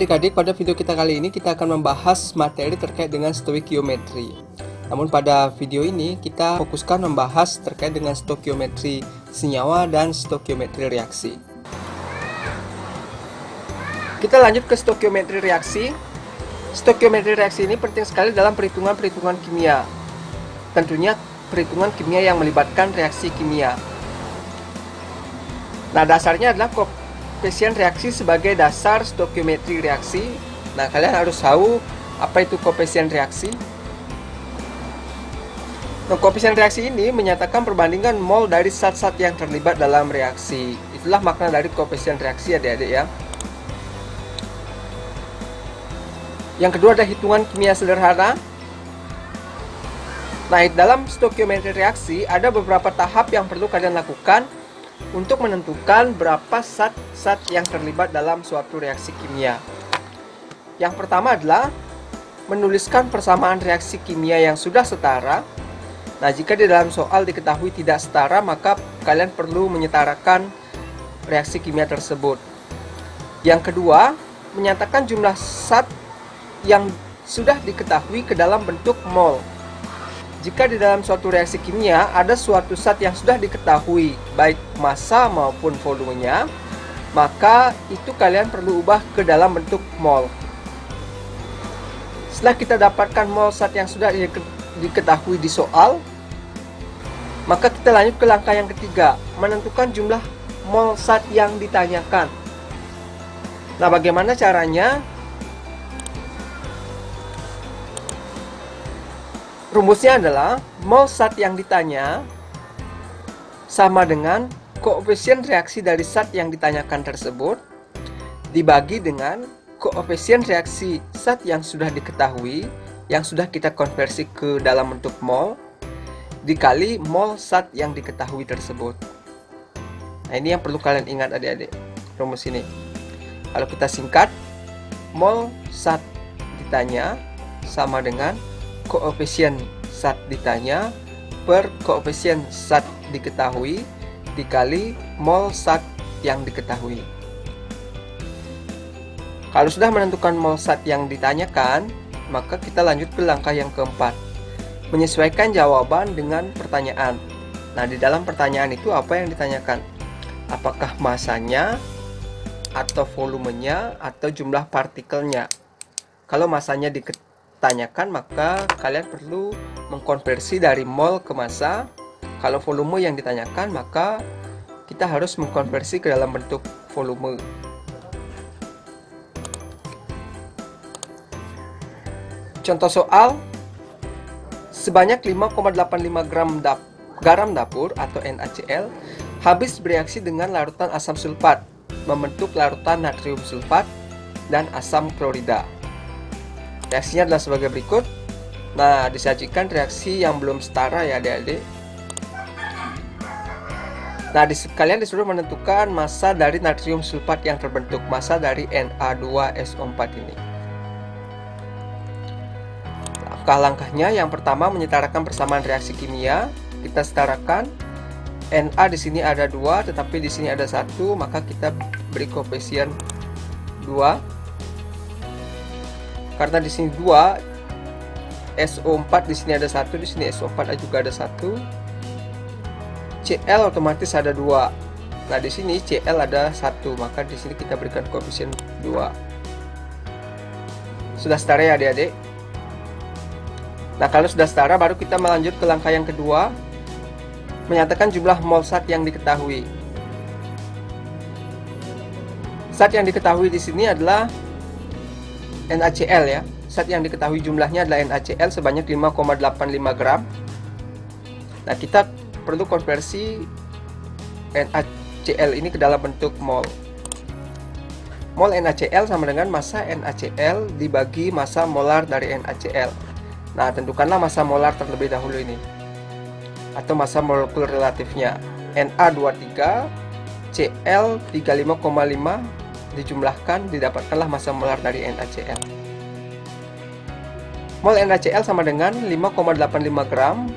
adik-adik, pada video kita kali ini kita akan membahas materi terkait dengan stoikiometri. Namun pada video ini kita fokuskan membahas terkait dengan stoikiometri senyawa dan stoikiometri reaksi. Kita lanjut ke stoikiometri reaksi. Stoikiometri reaksi ini penting sekali dalam perhitungan-perhitungan kimia. Tentunya perhitungan kimia yang melibatkan reaksi kimia. Nah, dasarnya adalah koefisien reaksi sebagai dasar stoikiometri reaksi. Nah, kalian harus tahu apa itu koefisien reaksi. Nah, koefisien reaksi ini menyatakan perbandingan mol dari zat-zat yang terlibat dalam reaksi. Itulah makna dari koefisien reaksi, adik-adik ya. Yang kedua ada hitungan kimia sederhana. Nah, dalam stoikiometri reaksi ada beberapa tahap yang perlu kalian lakukan untuk menentukan berapa zat-zat yang terlibat dalam suatu reaksi kimia. Yang pertama adalah menuliskan persamaan reaksi kimia yang sudah setara. Nah, jika di dalam soal diketahui tidak setara, maka kalian perlu menyetarakan reaksi kimia tersebut. Yang kedua, menyatakan jumlah zat yang sudah diketahui ke dalam bentuk mol. Jika di dalam suatu reaksi kimia ada suatu zat yang sudah diketahui baik massa maupun volumenya, maka itu kalian perlu ubah ke dalam bentuk mol. Setelah kita dapatkan mol zat yang sudah diketahui di soal, maka kita lanjut ke langkah yang ketiga, menentukan jumlah mol zat yang ditanyakan. Nah, bagaimana caranya? Rumusnya adalah mol zat yang ditanya sama dengan koefisien reaksi dari zat yang ditanyakan tersebut dibagi dengan koefisien reaksi zat yang sudah diketahui, yang sudah kita konversi ke dalam bentuk mol, dikali mol zat yang diketahui tersebut. Nah, ini yang perlu kalian ingat adik-adik, rumus ini. Kalau kita singkat, mol zat ditanya sama dengan koefisien zat ditanya per koefisien zat diketahui dikali mol zat yang diketahui. Kalau sudah menentukan mol zat yang ditanyakan, maka kita lanjut ke langkah yang keempat, menyesuaikan jawaban dengan pertanyaan. Nah, di dalam pertanyaan itu apa yang ditanyakan? Apakah masanya, atau volumenya, atau jumlah partikelnya? Kalau masanya ditanyakan, maka kalian perlu mengkonversi dari mol ke massa. Kalau volume yang ditanyakan, maka kita harus mengkonversi ke dalam bentuk volume. Contoh soal, sebanyak 5,85 gram garam dapur atau NaCl habis bereaksi dengan larutan asam sulfat membentuk larutan natrium sulfat dan asam klorida. Reaksinya adalah sebagai berikut. Nah, disajikan reaksi yang belum setara ya adik-adik. Nah, kalian disuruh menentukan massa dari natrium sulfat yang terbentuk, massa dari Na2SO4 ini. Langkah-langkahnya, yang pertama menyetarakan persamaan reaksi kimia. Kita setarakan. Na di sini ada 2, tetapi di sini ada 1, maka kita beri koefisien 2. Karena di sini 2, SO4 di sini ada 1, di sini SO4 juga ada 1. Cl otomatis ada 2. Nah, di sini Cl ada 1, maka di sini kita berikan koefisien 2. Sudah setara ya adik-adik? Nah, kalau sudah setara baru kita melanjut ke langkah yang kedua, menyatakan jumlah mol zat yang diketahui. Zat yang diketahui di sini adalah NaCl ya. Zat yang diketahui jumlahnya adalah NaCl sebanyak 5,85 gram. Nah, kita perlu konversi NaCl ini ke dalam bentuk mol. Mol NaCl sama dengan massa NaCl dibagi massa molar dari NaCl. Nah, tentukanlah massa molar terlebih dahulu ini, atau massa molekul relatifnya. Na23, Cl 35,5 dijumlahkan, didapatkanlah massa molar dari NaCl. Mol NaCl sama dengan 5,85 gram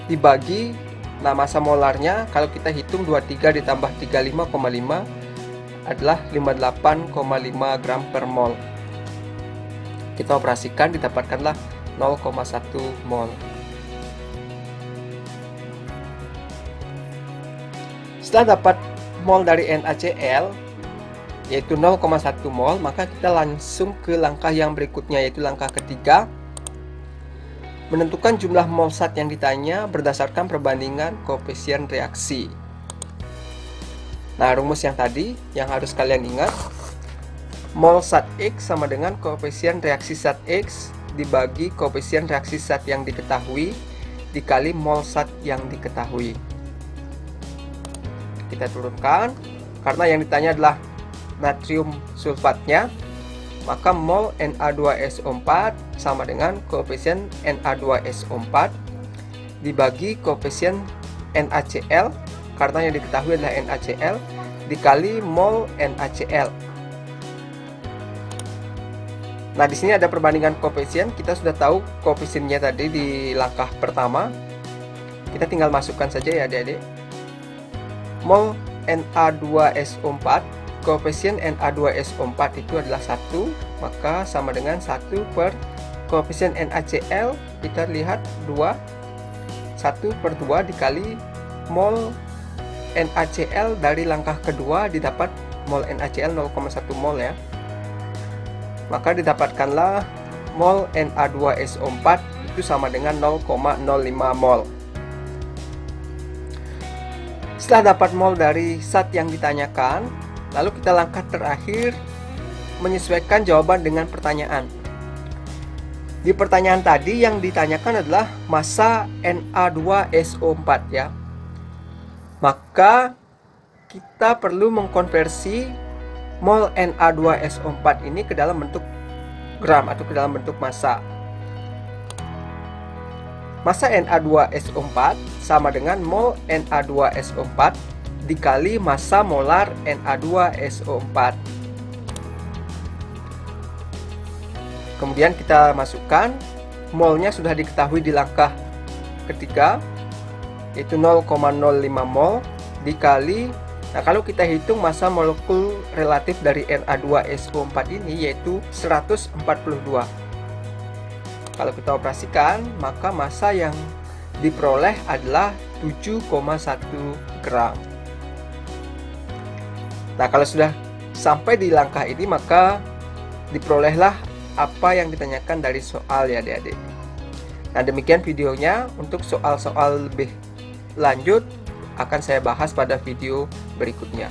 dibagi, nah massa molarnya kalau kita hitung 23 ditambah 35,5 adalah 58,5 gram per mol. Kita operasikan, didapatkanlah 0,1 mol. Setelah dapat mol dari NaCl, yaitu 0,1 mol, maka kita langsung ke langkah yang berikutnya, yaitu langkah ketiga. Menentukan jumlah mol zat yang ditanya berdasarkan perbandingan koefisien reaksi. Nah, rumus yang tadi yang harus kalian ingat, mol zat X sama dengan koefisien reaksi zat X dibagi koefisien reaksi zat yang diketahui dikali mol zat yang diketahui. Kita turunkan, karena yang ditanya adalah natrium sulfatnya, maka mol Na2SO4 sama dengan koefisien Na2SO4 dibagi koefisien NaCl, karena yang diketahui adalah NaCl, dikali mol NaCl. Nah, di sini ada perbandingan koefisien. Kita sudah tahu koefisiennya tadi di langkah pertama. Kita tinggal masukkan saja ya adik-adik. Mol Na2SO4, koefisien Na2SO4 itu adalah 1, maka sama dengan 1 per koefisien NaCl, kita lihat 2, 1 per 2 dikali mol NaCl dari langkah kedua, didapat mol NaCl 0,1 mol ya. Maka didapatkanlah mol Na2SO4 itu sama dengan 0,05 mol. Setelah dapat mol dari zat yang ditanyakan, lalu kita langkah terakhir menyesuaikan jawaban dengan pertanyaan. Di pertanyaan tadi yang ditanyakan adalah massa Na2SO4 ya. Maka kita perlu mengkonversi mol Na2SO4 ini ke dalam bentuk gram atau ke dalam bentuk massa. Massa Na2SO4 sama dengan mol Na2SO4 dikali massa molar Na2SO4. Kemudian kita masukkan, molnya sudah diketahui di langkah ketiga, yaitu 0,05 mol dikali, nah kalau kita hitung massa molekul relatif dari Na2SO4 ini yaitu 142. Kalau kita operasikan, maka massa yang diperoleh adalah 7,1 gram. Nah, kalau sudah sampai di langkah ini, maka diperolehlah apa yang ditanyakan dari soal ya adik-adik. Nah, demikian videonya. Untuk soal-soal lebih lanjut akan saya bahas pada video berikutnya.